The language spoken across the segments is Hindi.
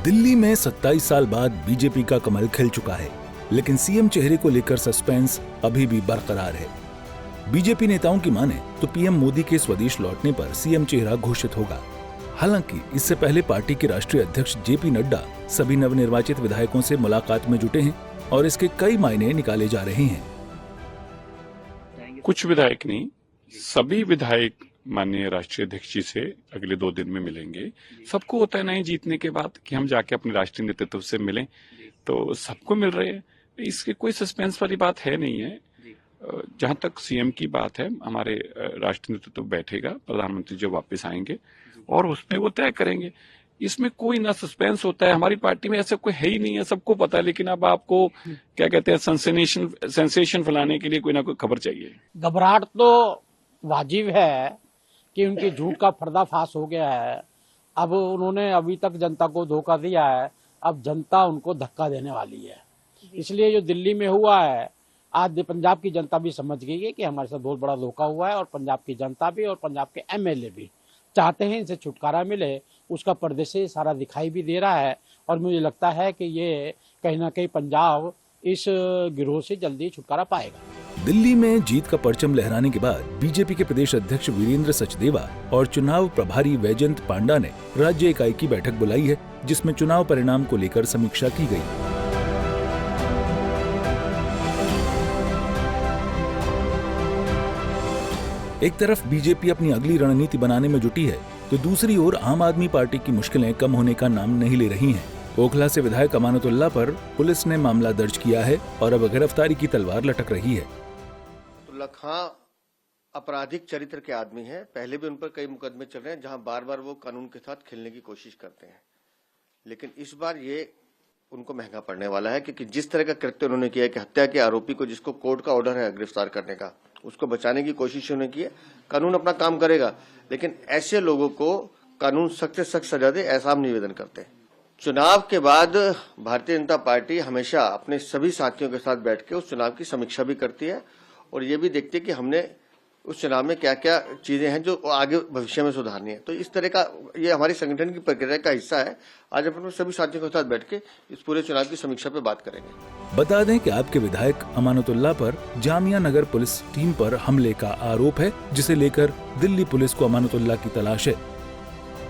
दिल्ली में 27 साल बाद बीजेपी का कमल खिल चुका है, लेकिन सीएम चेहरे को लेकर सस्पेंस अभी भी बरकरार है। बीजेपी नेताओं की माने तो पीएम मोदी के स्वदेश लौटने पर सीएम चेहरा घोषित होगा। हालांकि इससे पहले पार्टी के राष्ट्रीय अध्यक्ष जेपी नड्डा सभी नवनिर्वाचित विधायकों से मुलाकात में जुटे हैं और इसके कई मायने निकाले जा रहे हैं। कुछ विधायक नहीं, सभी विधायक माननीय राष्ट्रीय अध्यक्ष जी से अगले 2 दिन में मिलेंगे। सबको होता है नहीं जीतने के बाद कि हम जाके अपने राष्ट्रीय नेतृत्व से मिलें, तो सबको मिल रहे हैं। इसकी कोई सस्पेंस वाली बात है नहीं है। जहां तक सीएम की बात है, हमारे राष्ट्रीय नेतृत्व बैठेगा, प्रधानमंत्री जो वापस आएंगे और उसमें वो तय करेंगे। इसमें कोई ना सस्पेंस होता है, हमारी पार्टी में ऐसा कोई है ही नहीं है, सबको पता है। लेकिन अब आपको क्या कहते हैं, सेंसेशन फैलाने के लिए कोई ना कोई खबर चाहिए। घबराहट तो वाजिब है कि उनके झूठ का पर्दाफाश हो गया है। अब उन्होंने अभी तक जनता को धोखा दिया है, अब जनता उनको धक्का देने वाली है। इसलिए जो दिल्ली में हुआ है, आज पंजाब की जनता भी समझ गई है कि हमारे साथ बहुत बड़ा धोखा हुआ है और पंजाब की जनता भी और पंजाब के एमएलए भी चाहते हैं इनसे छुटकारा मिले। उसका पर्दे से सारा दिखाई भी दे रहा है और मुझे लगता है कि ये कहीं ना कहीं पंजाब इस गिरोह से जल्दी छुटकारा पाएगा। दिल्ली में जीत का परचम लहराने के बाद बीजेपी के प्रदेश अध्यक्ष वीरेंद्र सचदेवा और चुनाव प्रभारी वैजयंत पांडा ने राज्य इकाई की बैठक बुलाई है, जिसमें चुनाव परिणाम को लेकर समीक्षा की गई। एक तरफ बीजेपी अपनी अगली रणनीति बनाने में जुटी है, तो दूसरी ओर आम आदमी पार्टी की मुश्किलें कम होने का नाम नहीं ले रही हैं। ओखला से विधायक अमानतुल्लाह पर पुलिस ने मामला दर्ज किया है और अब गिरफ्तारी की तलवार लटक रही है। अमानतुल्लाह खां आपराधिक चरित्र के आदमी हैं। पहले भी उन पर कई मुकदमे चल रहे हैं, जहां बार बार वो कानून के साथ खेलने की कोशिश करते हैं। लेकिन इस बार ये उनको महंगा पड़ने वाला है, क्योंकि जिस तरह का कृत्य उन्होंने किया है कि हत्या के आरोपी को, जिसको कोर्ट का ऑर्डर है गिरफ्तार करने का, उसको बचाने की कोशिश उन्होंने की है। कानून अपना काम करेगा, लेकिन ऐसे लोगों को कानून सख्त से सख्त सजा दे, ऐसा हम निवेदन करते हैं। चुनाव के बाद भारतीय जनता पार्टी हमेशा अपने सभी साथियों के साथ बैठ के उस चुनाव की समीक्षा भी करती है और ये भी देखती है कि हमने उस चुनाव में क्या क्या चीजें हैं जो आगे भविष्य में सुधारनी है। तो इस तरह का ये हमारी संगठन की प्रक्रिया का हिस्सा है। आज अपन सभी साथियों के साथ बैठ के इस पूरे चुनाव की समीक्षा पे बात करेंगे। बता दें कि आपके विधायक अमानतुल्लाह पर जामिया नगर पुलिस टीम पर हमले का आरोप है, जिसे लेकर दिल्ली पुलिस को अमानतुल्लाह की तलाश है।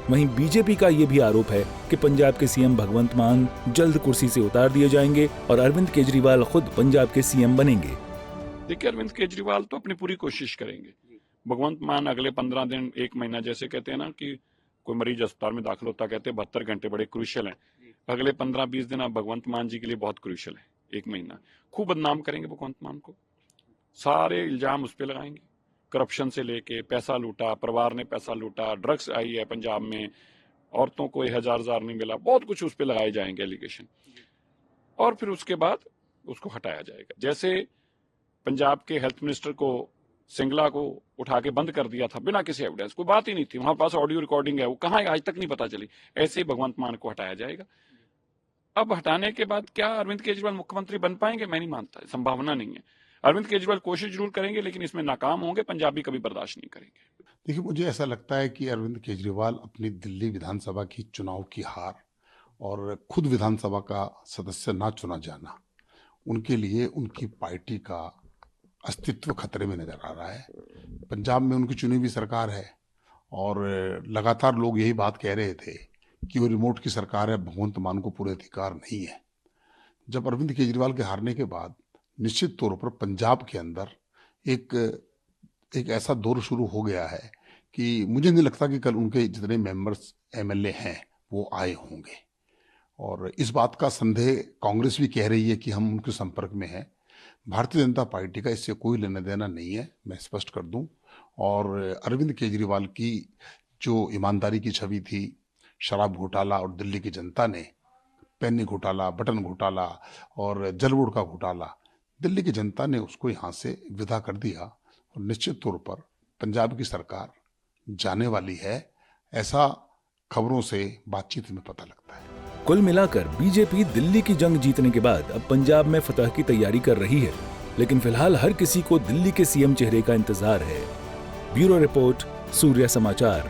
वहीं बीजेपी का ये भी आरोप है कि पंजाब के सीएम भगवंत मान जल्द कुर्सी से उतार दिए जाएंगे और अरविंद केजरीवाल खुद पंजाब के सीएम बनेंगे। देखिए, अरविंद केजरीवाल तो अपनी पूरी कोशिश करेंगे। भगवंत मान अगले 15 दिन 1 महीना, जैसे कहते हैं ना कि कोई मरीज अस्पताल में दाखिल होता, कहते हैं 72 घंटे बड़े क्रूशियल हैं। अगले 15-20 दिन अब भगवंत मान जी के लिए बहुत क्रूशियल है। 1 महीना खूब बदनाम करेंगे भगवंत मान को, सारे इल्जाम उस पर लगाएंगे। करप्शन से लेके पैसा लूटा, परिवार ने पैसा लूटा, ड्रग्स आई है पंजाब में, औरतों को 1000 नहीं मिला, बहुत कुछ उस पर लगाए जाएंगे एलिगेशन। और फिर उसके बाद उसको हटाया जाएगा। जैसे पंजाब के हेल्थ मिनिस्टर को, सिंगला को उठा के बंद कर दिया था बिना किसी एविडेंस, कोई बात ही नहीं थी, वहां पास ऑडियो रिकॉर्डिंग है, वो कहाँ है आज तक नहीं पता चली। ऐसे ही भगवंत मान को हटाया जाएगा। अब हटाने के बाद क्या अरविंद केजरीवाल मुख्यमंत्री बन पाएंगे? मैं नहीं मानता, संभावना नहीं है। अरविंद केजरीवाल कोशिश जरूर करेंगे, लेकिन इसमें नाकाम होंगे। पंजाबी कभी बर्दाश्त नहीं करेंगे। देखिए, मुझे ऐसा लगता है कि अरविंद केजरीवाल अपनी दिल्ली विधानसभा की चुनाव की हार और खुद विधानसभा का सदस्य ना चुना जाना, उनके लिए उनकी पार्टी का अस्तित्व खतरे में नजर आ रहा है। पंजाब में उनकी चुनी हुई सरकार है और लगातार लोग यही बात कह रहे थे कि वो रिमोट की सरकार है, भगवंत मान को पूरे अधिकार नहीं है। जब अरविंद केजरीवाल के हारने के बाद निश्चित तौर पर पंजाब के अंदर एक ऐसा दौर शुरू हो गया है कि मुझे नहीं लगता कि कल उनके जितने मेंबर्स एमएलए हैं वो आए होंगे। और इस बात का संदेह कांग्रेस भी कह रही है कि हम उनके संपर्क में हैं। भारतीय जनता पार्टी का इससे कोई लेना देना नहीं है, मैं स्पष्ट कर दूं। और अरविंद केजरीवाल की जो ईमानदारी की छवि थी, शराब घोटाला और दिल्ली की जनता ने पेनी घोटाला, बटन घोटाला और जल बोर्ड का घोटाला, दिल्ली की जनता ने उसको यहाँ से विदा कर दिया और निश्चित तौर पर पंजाब की सरकार जाने वाली है, ऐसा खबरों से बातचीत में पता लगता है। कुल मिलाकर बीजेपी दिल्ली की जंग जीतने के बाद अब पंजाब में फतह की तैयारी कर रही है, लेकिन फिलहाल हर किसी को दिल्ली के सीएम चेहरे का इंतजार है। ब्यूरो रिपोर्ट, सूर्य समाचार।